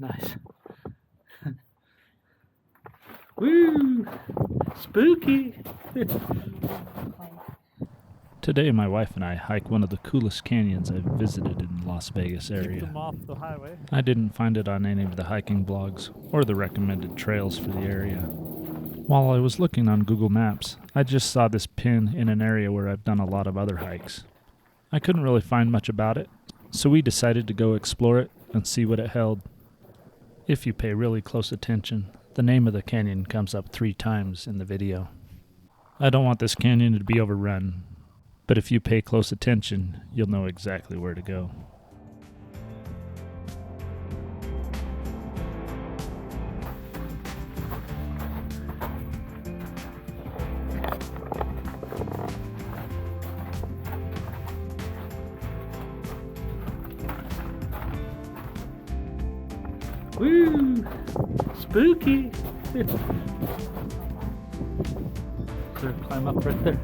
Nice. Woo! Spooky! Today, my wife and I hike one of the coolest canyons I've visited in the Las Vegas Keep area. them off the highway. I didn't find it on any of the hiking blogs or the recommended trails for the area. While I was looking on Google Maps, I just saw this pin in an area where I've done a lot of other hikes. I couldn't really find much about it, so we decided to go explore it and see what it held. If you pay really close attention, the name of the canyon comes up 3 times in the video. I don't want this canyon to be overrun, but if you pay close attention, you'll know exactly where to go. Woo! Spooky! So climb up right there.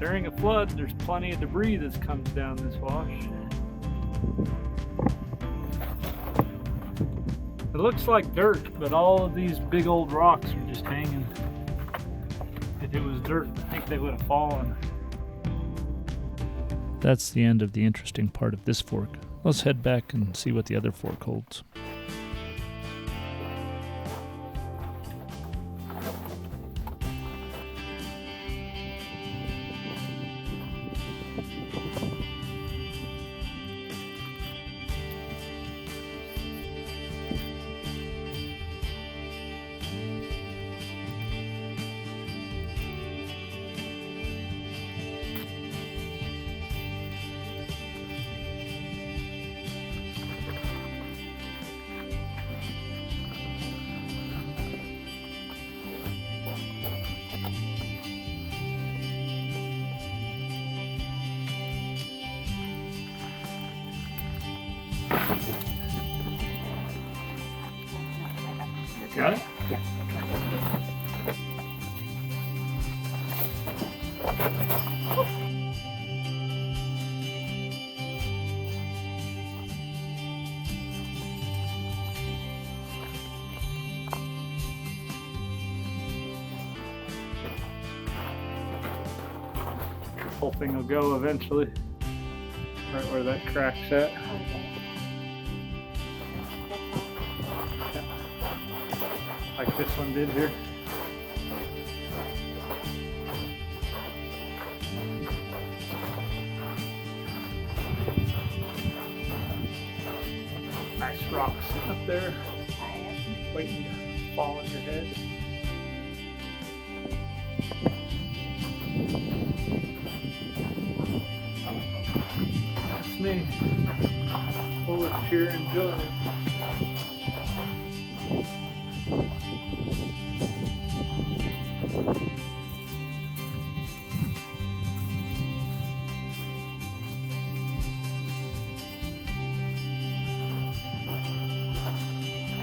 During a flood, there's plenty of debris that comes down this wash. It looks like dirt, but all of these big old rocks are just hanging. If it was dirt, I think they would have fallen. That's the end of the interesting part of this fork. Let's head back and see what the other fork holds. Got it? Yeah. whole thing will go eventually. Right where that crack's at. Like this one did here. Nice rock sitting up there, waiting to fall on your head. That's me. Full of cheer and joy.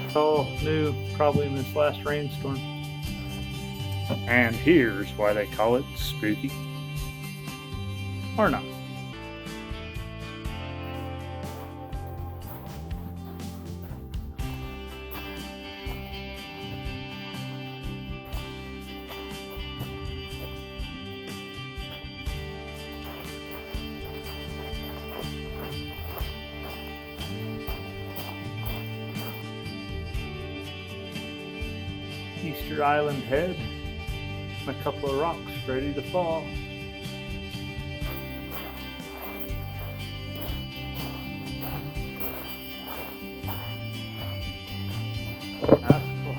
It's all new, probably in this last rainstorm. And here's why they call it spooky. Or not. Easter Island head, and a couple of rocks ready to fall. That's cool.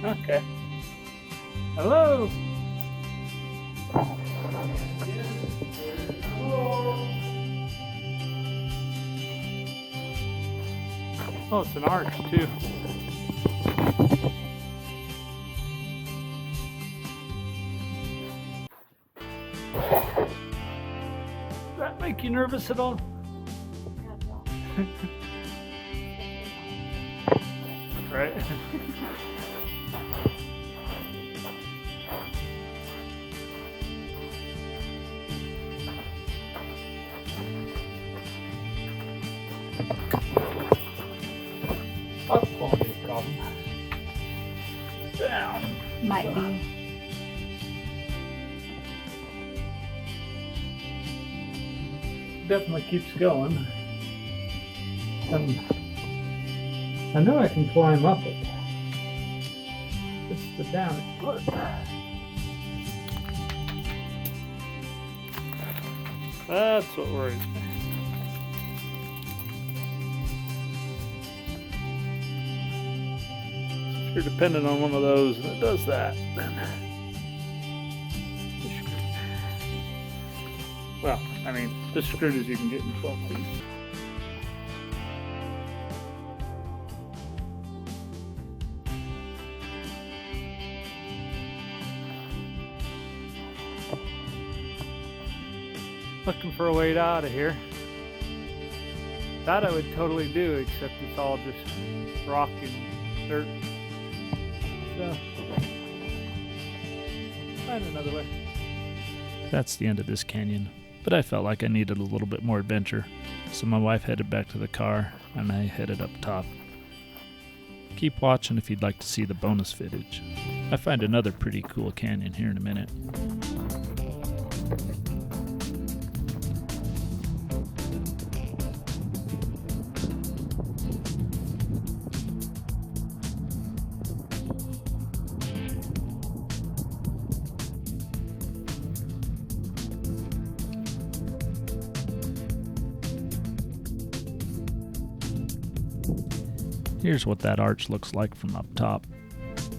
Okay. Hello. Oh, it's an arch too. Does that make you nervous at all? Right? Up won't be a problem. Down. Might be. Definitely keeps going. And I know I can climb up it. It's the down foot. That's what worries me. If you're dependent on one of those and it does that, then you're screwed. Well, I mean, as screwed as you can get in 12 feet. Looking for a way out of here. That I would totally do, except it's all just rock and dirt. So, find another way. That's the end of this canyon, but I felt like I needed a little bit more adventure, so my wife headed back to the car and I headed up top. Keep watching if you'd like to see the bonus footage. I find another pretty cool canyon here in a minute. Here's what that arch looks like from up top.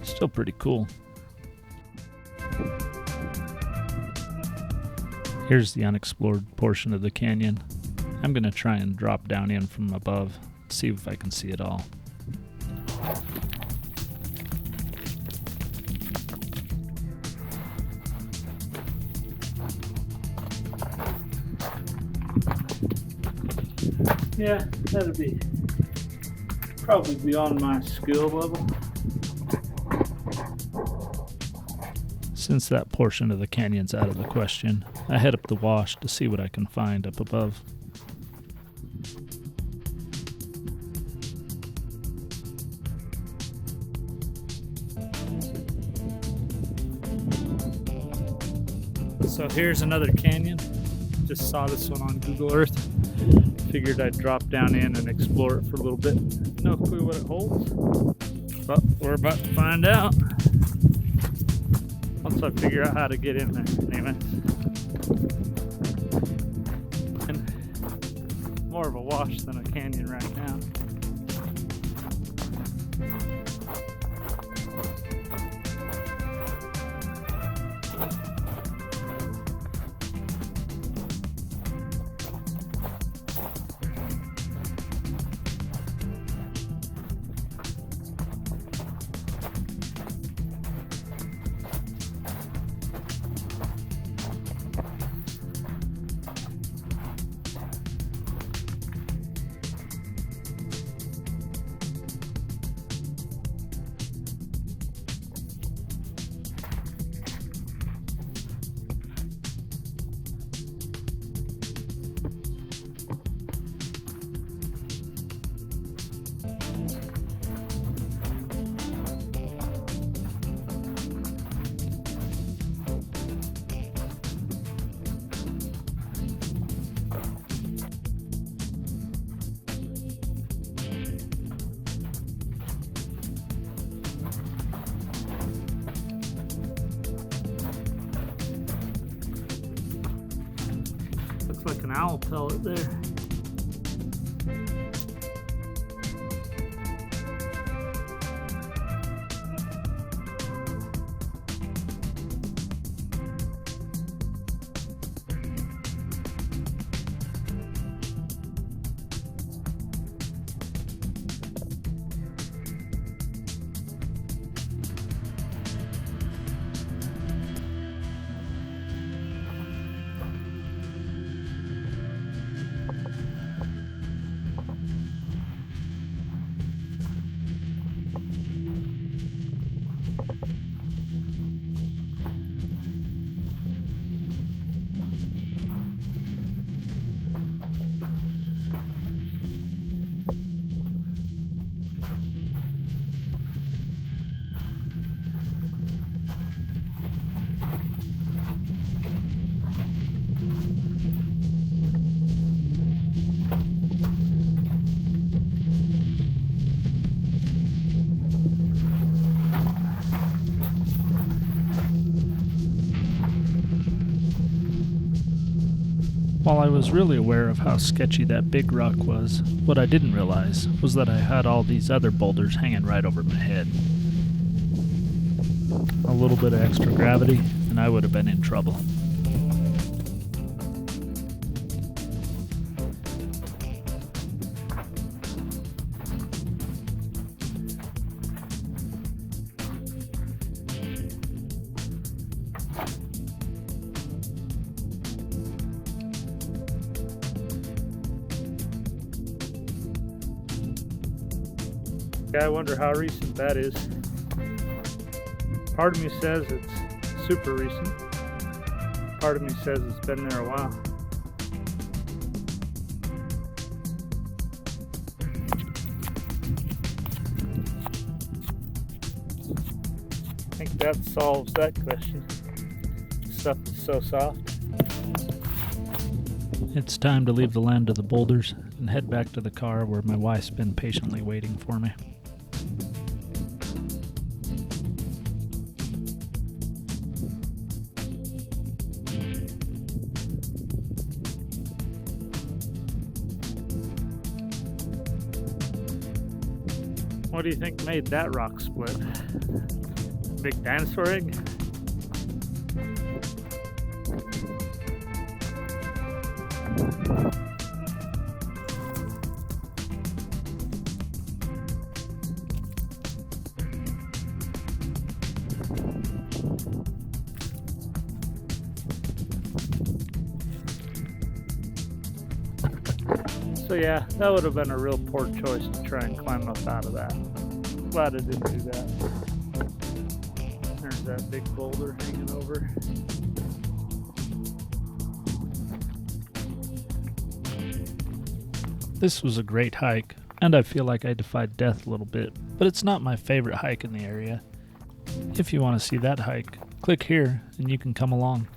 Still pretty cool. Here's the unexplored portion of the canyon. I'm going to try and drop down in from above, see if I can see it all. Yeah, that'd be probably beyond my skill level. Since that portion of the canyon's out of the question, I head up the wash to see what I can find up above. So here's another canyon. Just saw this one on Google Earth. Figured I'd drop down in and explore it for a little bit. No clue what it holds, but we're about to find out once I figure out how to get in there. Anyway, and more of a wash than a canyon right now. Looks like an owl pellet there. While I was really aware of how sketchy that big rock was, what I didn't realize was that I had all these other boulders hanging right over my head. A little bit of extra gravity, and I would have been in trouble. I wonder how recent that is. Part of me says it's super recent. Part of me says it's been there a while. I think that solves that question. Stuff is so soft. It's time to leave the land of the boulders and head back to the car where my wife's been patiently waiting for me. What do you think made that rock split? Big dinosaur egg? So yeah, that would have been a real poor choice to try and climb up out of that. Glad I didn't do that. There's that big boulder hanging over. This was a great hike, and I feel like I defied death a little bit, but it's not my favorite hike in the area. If you want to see that hike, click here and you can come along.